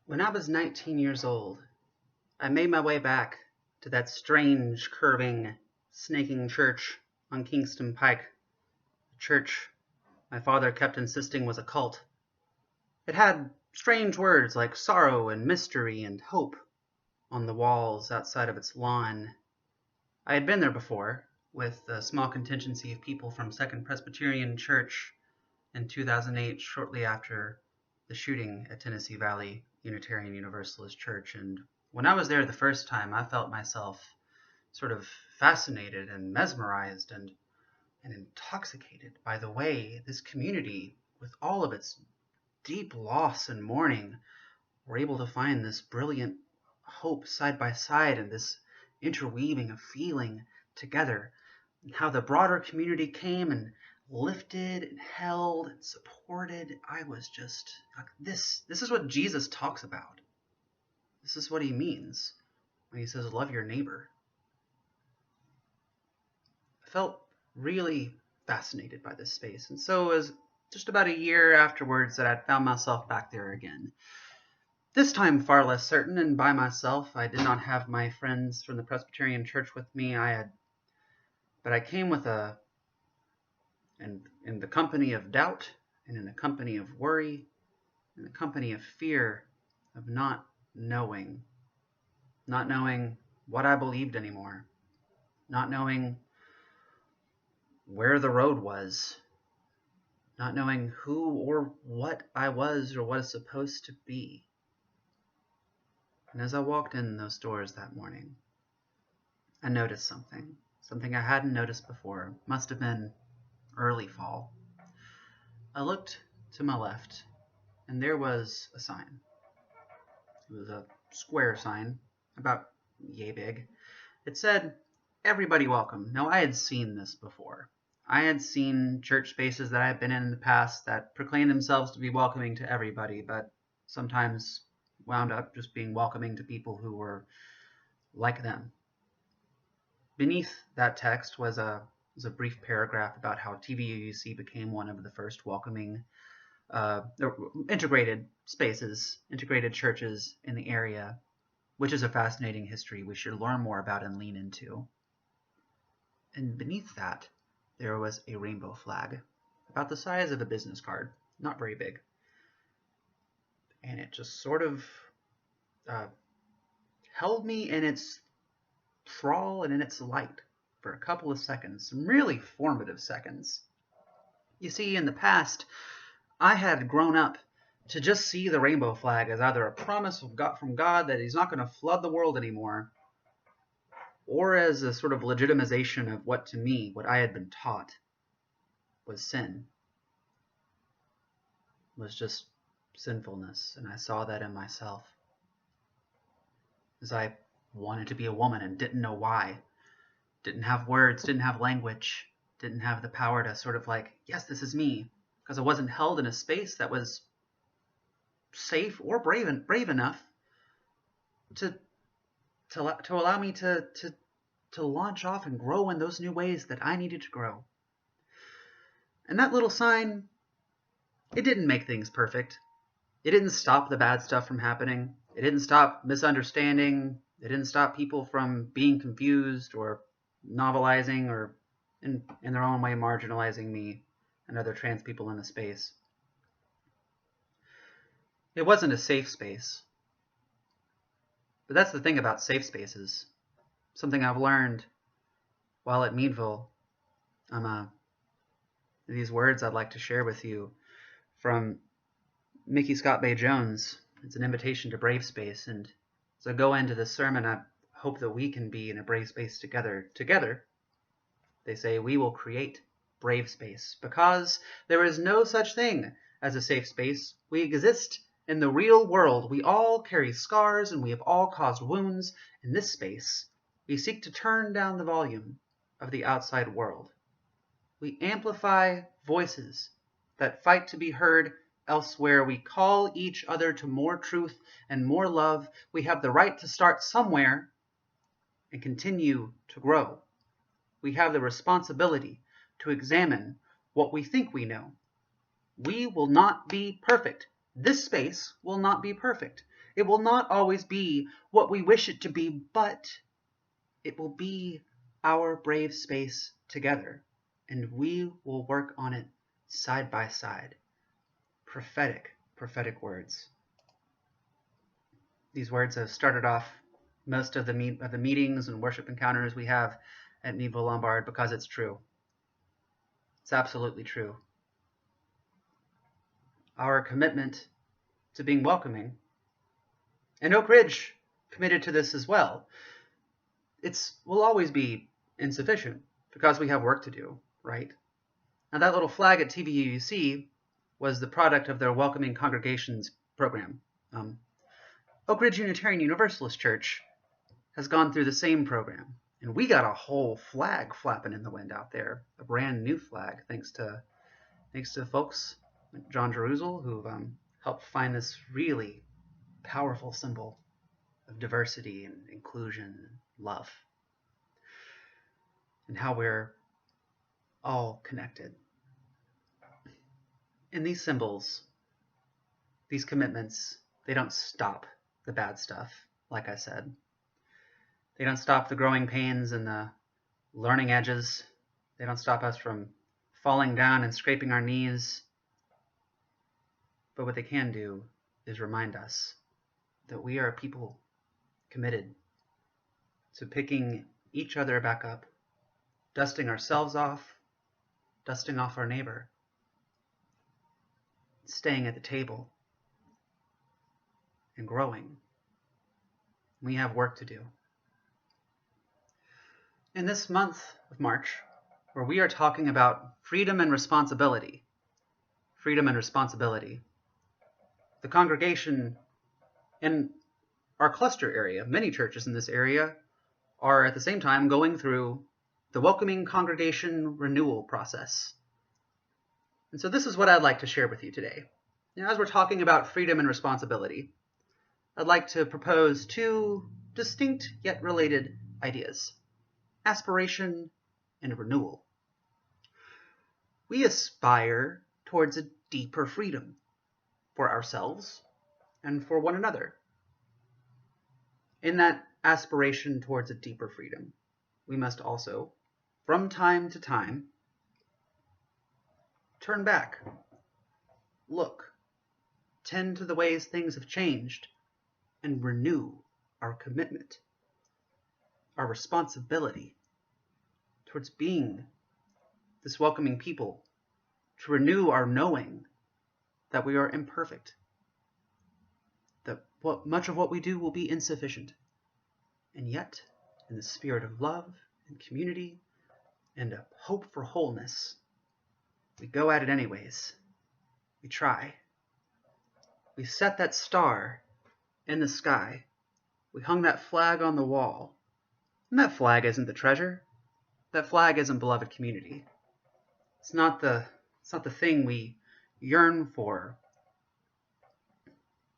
When I was 19 years old, I made my way back to that strange, curving, snaking church on Kingston Pike. A church my father kept insisting was a cult. It had strange words like sorrow and mystery and hope on the walls outside of its lawn. I had been there before, with a small contingency of people from Second Presbyterian Church in 2008, shortly after the shooting at Tennessee Valley Unitarian Universalist Church. And when I was there the first time, I felt myself sort of fascinated and mesmerized and intoxicated by the way this community, with all of its deep loss and mourning, were able to find this brilliant hope side by side and this interweaving of feeling together. And how the broader community came and lifted and held and supported. I was just like, this is what Jesus talks about. This is what he means when he says love your neighbor. I felt really fascinated by this space, and so it was just about a year afterwards that I'd found myself back there again. This time far less certain and by myself. I did not have my friends from the Presbyterian Church with me. But I came with and in the company of doubt, and in the company of worry, in the company of fear, of not knowing what I believed anymore, not knowing where the road was, not knowing who or what I was or what is supposed to be. And as I walked in those doors that morning, I noticed something I hadn't noticed before. Must have been early fall. I looked to my left, and there was a sign. It was a square sign, about yay big. It said, "Everybody welcome." Now, I had seen this before. I had seen church spaces that I had been in the past that proclaimed themselves to be welcoming to everybody, but sometimes wound up just being welcoming to people who were like them. Beneath that text was a brief paragraph about how TVUC became one of the first welcoming integrated spaces, integrated churches in the area, which is a fascinating history we should learn more about and lean into. And beneath that, there was a rainbow flag, about the size of a business card, not very big. And it just sort of held me in its thrall and in its light for a couple of seconds, some really formative seconds. You see, in the past, I had grown up to just see the rainbow flag as either a promise from God that he's not going to flood the world anymore, or as a sort of legitimization of what I had been taught was sin, was just sinfulness. And I saw that in myself, as I wanted to be a woman and didn't know why, didn't have words, didn't have language, didn't have the power to sort of like, yes, this is me, because I wasn't held in a space that was safe or brave enough to allow me to launch off and grow in those new ways that I needed to grow. And that little sign, it didn't make things perfect. It didn't stop the bad stuff from happening. It didn't stop misunderstanding. It didn't stop people from being confused or novelizing or in their own way marginalizing me and other trans people in the space. It wasn't a safe space. But that's the thing about safe spaces. Something I've learned while at Meadville. These words I'd like to share with you from Mickey Scott Bay Jones. It's an invitation to brave space. And as I go into this sermon, I hope that we can be in a brave space together. Together, they say, we will create brave space, because there is no such thing as a safe space. We exist in the real world. We all carry scars and we have all caused wounds. In this space, we seek to turn down the volume of the outside world. We amplify voices that fight to be heard elsewhere. We call each other to more truth and more love. We have the right to start somewhere and continue to grow. We have the responsibility to examine what we think we know. We will not be perfect. This space will not be perfect. It will not always be what we wish it to be, but it will be our brave space together, and we will work on it side by side. Prophetic words. These words have started off most of the meetings and worship encounters we have at Meadville Lombard because it's true. It's absolutely true. Our commitment to being welcoming, and Oak Ridge committed to this as well, will always be insufficient because we have work to do, right? Now that little flag at TVUC was the product of their Welcoming Congregations program. Oak Ridge Unitarian Universalist Church has gone through the same program, and we got a whole flag flapping in the wind out there, a brand new flag, thanks to folks like John Jerusalem who helped find this really powerful symbol of diversity and inclusion and love, and how we're all connected. And these symbols, these commitments, they don't stop the bad stuff, like I said. They don't stop the growing pains and the learning edges. They don't stop us from falling down and scraping our knees. But what they can do is remind us that we are people committed to picking each other back up, dusting ourselves off, dusting off our neighbor, staying at the table, and growing. We have work to do. In this month of March, where we are talking about freedom and responsibility, the congregation in our cluster area, many churches in this area, are at the same time going through the Welcoming Congregation renewal process. And so this is what I'd like to share with you today. As we're talking about freedom and responsibility, I'd like to propose two distinct yet related ideas: aspiration and renewal. We aspire towards a deeper freedom for ourselves and for one another. In that aspiration towards a deeper freedom, we must also, from time to time, turn back, look, tend to the ways things have changed, and renew our commitment, our responsibility towards being this welcoming people, to renew our knowing that we are imperfect, that much of what we do will be insufficient, and yet, in the spirit of love and community and a hope for wholeness, we go at it anyways. We try. We set that star in the sky. We hung that flag on the wall. And that flag isn't the treasure. That flag isn't beloved community. It's not the thing we yearn for.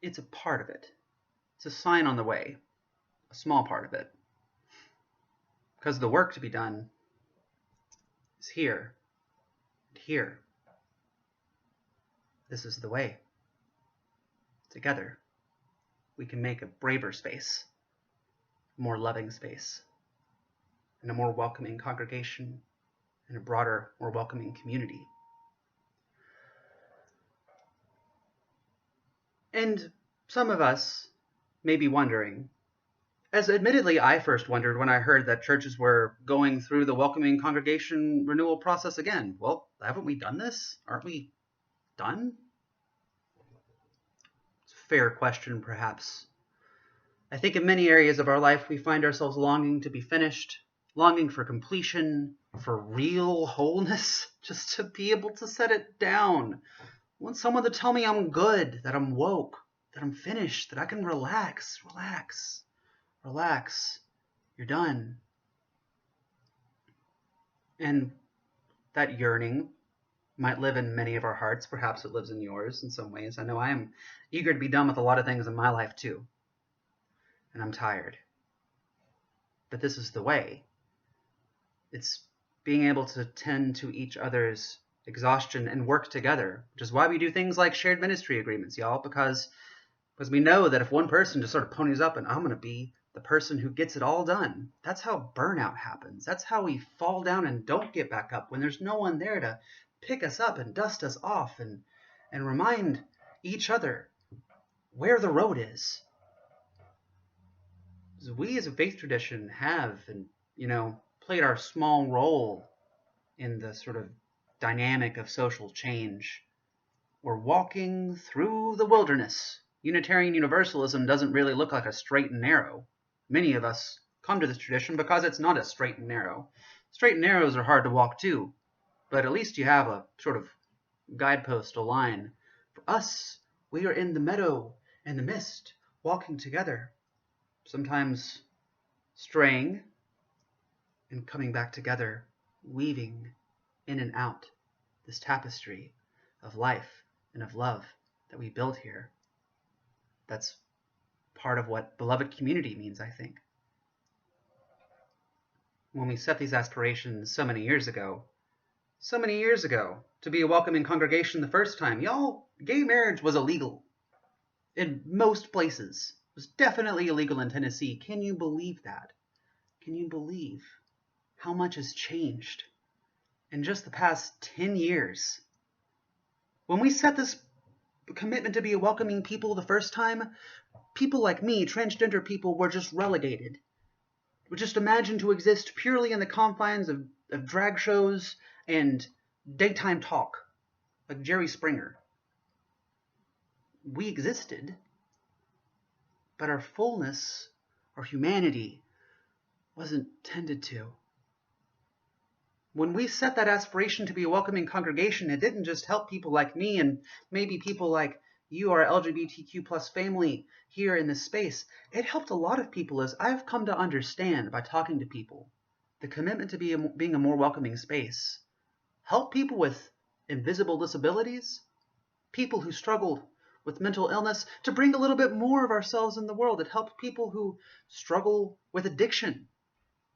It's a part of it. It's a sign on the way, a small part of it. Because the work to be done is here and here. This is the way. Together, we can make a braver space, a more loving space, and a more welcoming congregation, and a broader, more welcoming community. And some of us may be wondering, as admittedly I first wondered when I heard that churches were going through the Welcoming Congregation renewal process again. Well, haven't we done this? Aren't we done? It's a fair question, perhaps. I think in many areas of our life we find ourselves longing to be finished, longing for completion, for real wholeness, just to be able to set it down. I want someone to tell me I'm good, that I'm woke, that I'm finished, that I can relax. You're done. And that yearning might live in many of our hearts. Perhaps it lives in yours in some ways. I know I am eager to be done with a lot of things in my life too. And I'm tired. But this is the way. It's being able to tend to each other's exhaustion and work together, which is why we do things like shared ministry agreements, y'all, because Because we know that if one person just sort of ponies up and I'm going to be the person who gets it all done, that's how burnout happens. That's how we fall down and don't get back up, when there's no one there to pick us up and dust us off and remind each other where the road is. We as a faith tradition have, and played our small role in the sort of dynamic of social change. We're walking through the wilderness. Unitarian Universalism doesn't really look like a straight and narrow. Many of us come to this tradition because it's not a straight and narrow. Straight and narrows are hard to walk too, but at least you have a sort of guidepost, a line. For us, we are in the meadow and the mist, walking together, sometimes straying and coming back together, weaving in and out this tapestry of life and of love that we build here. That's part of what beloved community means, I think. When we set these aspirations so many years ago, to be a welcoming congregation the first time, y'all, gay marriage was illegal in most places. It was definitely illegal in Tennessee. Can you believe that? Can you believe how much has changed in just the past 10 years? When we set this commitment to be a welcoming people the first time, people like me, transgender people, were just relegated. Were just imagined to exist purely in the confines of drag shows and daytime talk, like Jerry Springer. We existed, but our fullness, our humanity, wasn't tended to. When we set that aspiration to be a welcoming congregation, it didn't just help people like me and maybe people like you, our LGBTQ plus family here in this space. It helped a lot of people, as I've come to understand by talking to people. The commitment to being a more welcoming space helped people with invisible disabilities, people who struggled with mental illness, to bring a little bit more of ourselves in the world. It helped people who struggle with addiction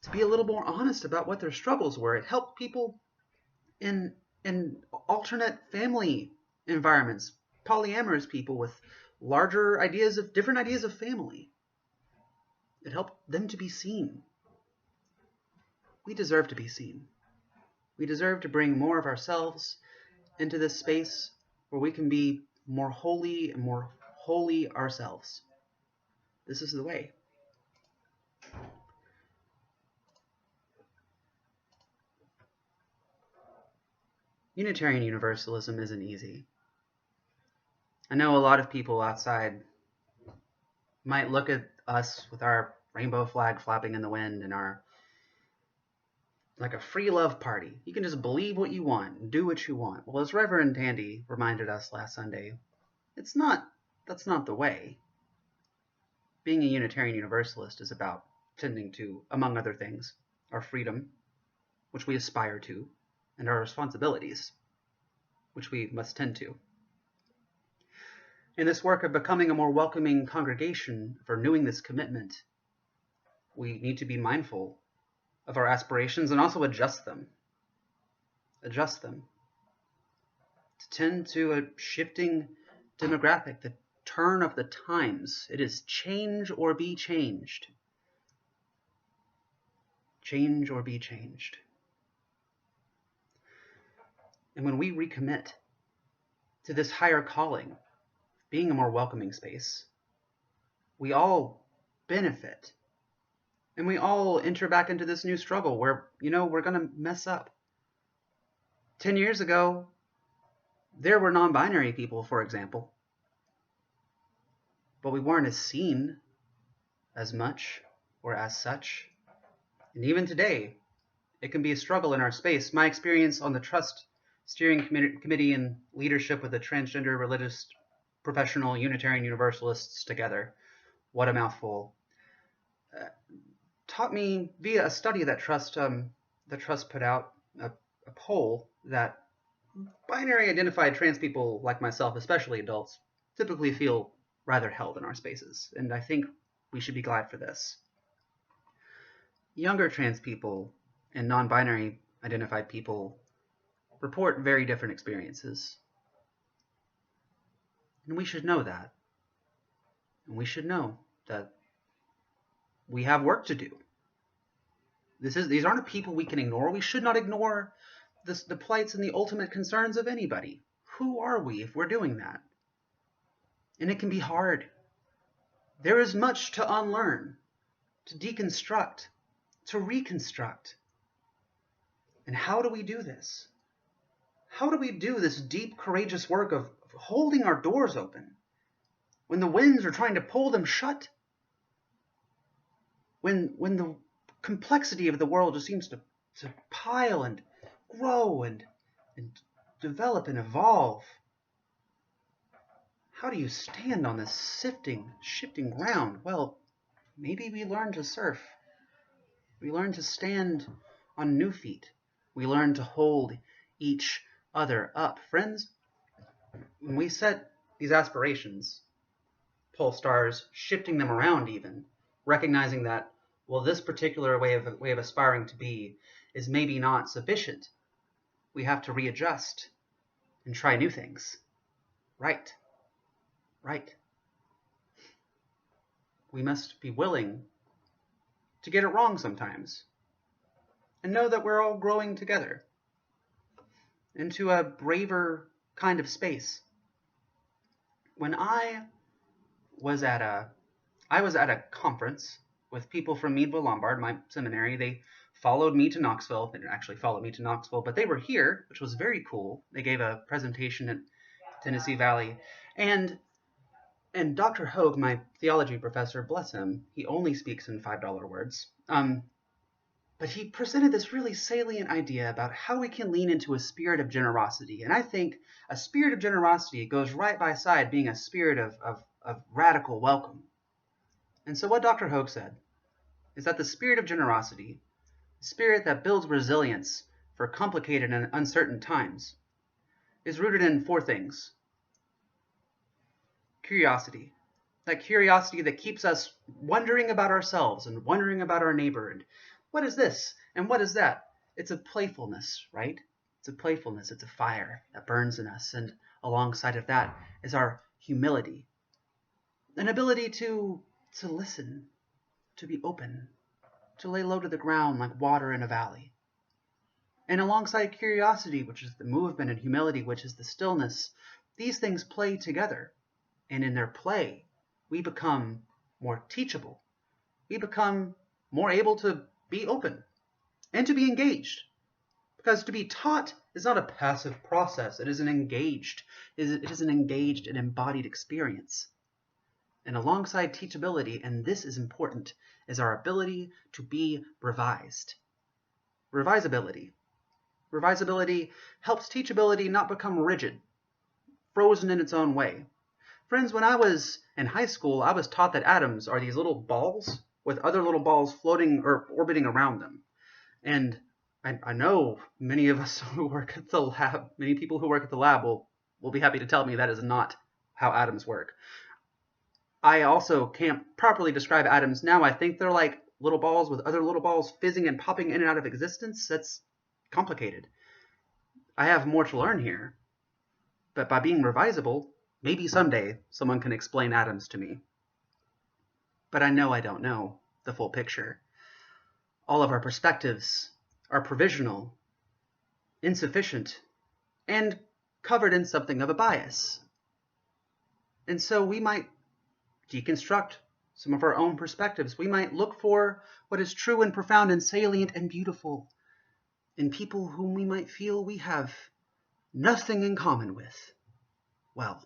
to be a little more honest about what their struggles were. It helped people in alternate family environments, polyamorous people with different ideas of family. It helped them to be seen. We deserve to be seen. We deserve to bring more of ourselves into this space where we can be more holy and more holy ourselves. This is the way. Unitarian Universalism isn't easy. I know a lot of people outside might look at us with our rainbow flag flapping in the wind and our like a free love party. You can just believe what you want and do what you want. Well, as Reverend Tandy reminded us last Sunday, that's not the way. Being a Unitarian Universalist is about tending to, among other things, our freedom, which we aspire to, and our responsibilities, which we must tend to. In this work of becoming a more welcoming congregation, of renewing this commitment, we need to be mindful of our aspirations and also adjust them. To tend to a shifting demographic, the turn of the times. It is change or be changed. Change or be changed. And when we recommit to this higher calling, being a more welcoming space, we all benefit. And we all enter back into this new struggle where, we're going to mess up. 10 years ago, there were non-binary people, for example. But we weren't as seen as much or as such. And even today, it can be a struggle in our space. My experience on the Trust Steering Committee and leadership with the transgender, religious, professional, Unitarian Universalists together, what a mouthful, taught me via a study that Trust put out, a poll, that binary identified trans people like myself, especially adults, typically feel rather held in our spaces. And I think we should be glad for this. Younger trans people and non-binary identified people report very different experiences. And we should know that. And we should know that we have work to do. These aren't people we can ignore. We should not ignore the plights and the ultimate concerns of anybody. Who are we if we're doing that? And it can be hard. There is much to unlearn, to deconstruct, to reconstruct. And how do we do this? How do we do this deep, courageous work of holding our doors open when the winds are trying to pull them shut? When the complexity of the world just seems to pile and grow and develop and evolve? How do you stand on this shifting ground? Well, maybe we learn to surf. We learn to stand on new feet. We learn to hold each other up. Friends, when we set these aspirations, pole stars, shifting them around even, recognizing that, well, this particular way of aspiring to be is maybe not sufficient. We have to readjust and try new things. Right. We must be willing to get it wrong sometimes and know that we're all growing together into a braver kind of space. When I was at a conference with people from Meadville Lombard, my seminary. They followed me to Knoxville. They didn't actually follow me to Knoxville, but they were here, which was very cool. They gave a presentation at Tennessee Valley. And Dr. Hogue, my theology professor, bless him, he only speaks in $5 words. But he presented this really salient idea about how we can lean into a spirit of generosity. And I think a spirit of generosity goes right by side being a spirit of radical welcome. And so what Dr. Hogue said is that the spirit of generosity, the spirit that builds resilience for complicated and uncertain times, is rooted in 4 things. Curiosity. That curiosity that keeps us wondering about ourselves and wondering about our neighbor and what is this and what is that? It's a playfulness, right? It's a playfulness. It's a fire that burns in us. And alongside of that is our humility. An ability to listen, to be open, to lay low to the ground like water in a valley. And alongside curiosity, which is the movement, and humility, which is the stillness, these things play together. And in their play, we become more teachable. We become more able to be open and to be engaged. Because to be taught is not a passive process. It is an engaged and embodied experience. And alongside teachability, and this is important, is our ability to be revised. Revisability. Revisability helps teachability not become rigid, frozen in its own way. Friends, when I was in high school, I was taught that atoms are these little balls with other little balls floating or orbiting around them. And I know many of us who work at the lab, many people who work at the lab will be happy to tell me that is not how atoms work. I also can't properly describe atoms now. I think they're like little balls with other little balls fizzing and popping in and out of existence. That's complicated. I have more to learn here. But by being revisable, maybe someday someone can explain atoms to me. But I know I don't know the full picture. All of our perspectives are provisional, insufficient, and covered in something of a bias. And so we might deconstruct some of our own perspectives. We might look for what is true and profound and salient and beautiful in people whom we might feel we have nothing in common with. Well,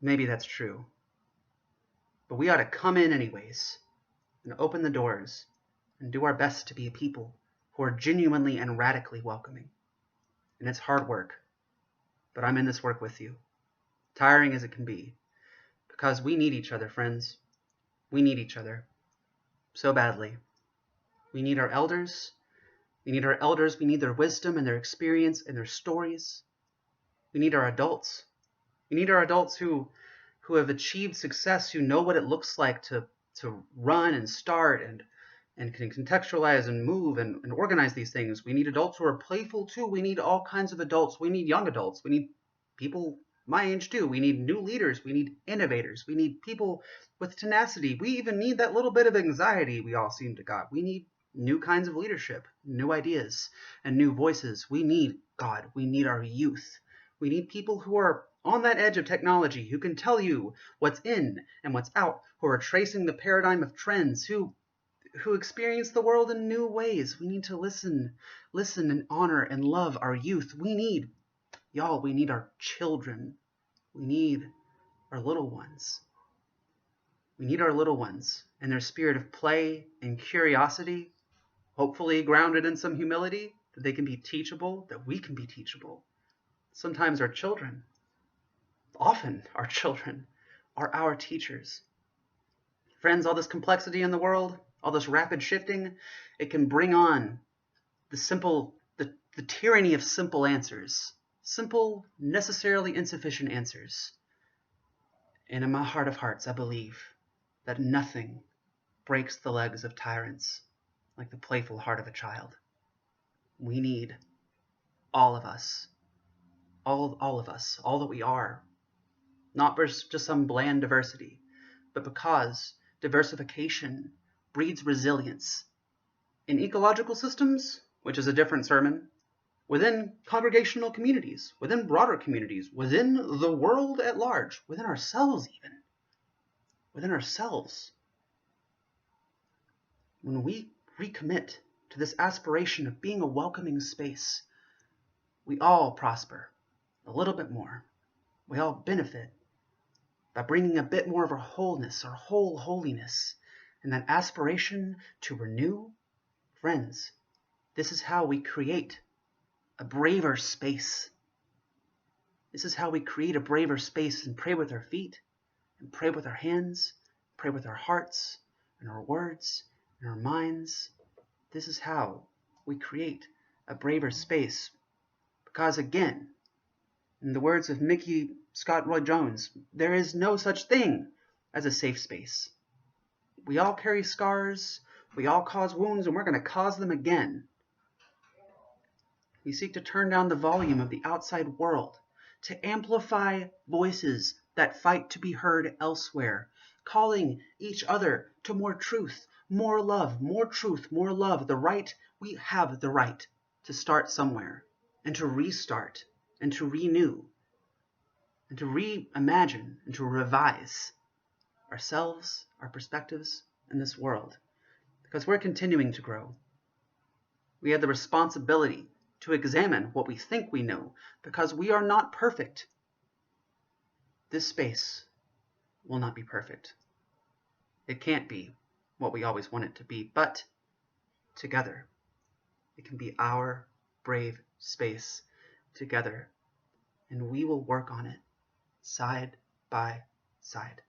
maybe that's true. But we ought to come in anyways and open the doors and do our best to be a people who are genuinely and radically welcoming. And it's hard work, but I'm in this work with you, tiring as it can be, because we need each other, friends. We need each other so badly. We need our elders. We need their wisdom and their experience and their stories. We need our adults. We need our adults who have achieved success, who know what it looks like to run and start and can contextualize and move and organize these things. We need adults who are playful too. We need all kinds of adults. We need young adults. We need people my age too. We need new leaders. We need innovators. We need people with tenacity. We even need that little bit of anxiety we all seem to got. We need new kinds of leadership, new ideas, and new voices. We need God. We need our youth. We need people who are on that edge of technology, who can tell you what's in and what's out, who are tracing the paradigm of trends, who experience the world in new ways. We need to listen and honor and love our youth. We need our children. We need our little ones. We need our little ones and their spirit of play and curiosity, hopefully grounded in some humility, that they can be teachable, that we can be teachable. Sometimes often our children are our teachers. Friends, all this complexity in the world, all this rapid shifting, it can bring on the tyranny of simple answers. Simple, necessarily insufficient answers. And in my heart of hearts, I believe that nothing breaks the legs of tyrants like the playful heart of a child. We need all of us, all of us, all that we are, not for just some bland diversity, but because diversification breeds resilience. In ecological systems, which is a different sermon, within congregational communities, within broader communities, within the world at large, within ourselves even, within ourselves. When we recommit to this aspiration of being a welcoming space, we all prosper a little bit more. We all benefit by bringing a bit more of our wholeness, our whole holiness, and that aspiration to renew. Friends, this is how we create a braver space. This is how we create a braver space and pray with our feet, and pray with our hands, pray with our hearts, and our words, and our minds. This is how we create a braver space. Because again, in the words of Mickey Scott Lloyd-Jones, there is no such thing as a safe space. We all carry scars, we all cause wounds, and we're going to cause them again. We seek to turn down the volume of the outside world, to amplify voices that fight to be heard elsewhere, calling each other to more truth, more love, more truth, more love. We have the right to start somewhere, and to restart, and to renew, and to reimagine, and to revise ourselves, our perspectives in this world. Because we're continuing to grow. We have the responsibility to examine what we think we know, because we are not perfect. This space will not be perfect. It can't be what we always want it to be, but together, it can be our brave space together, and we will work on it side by side.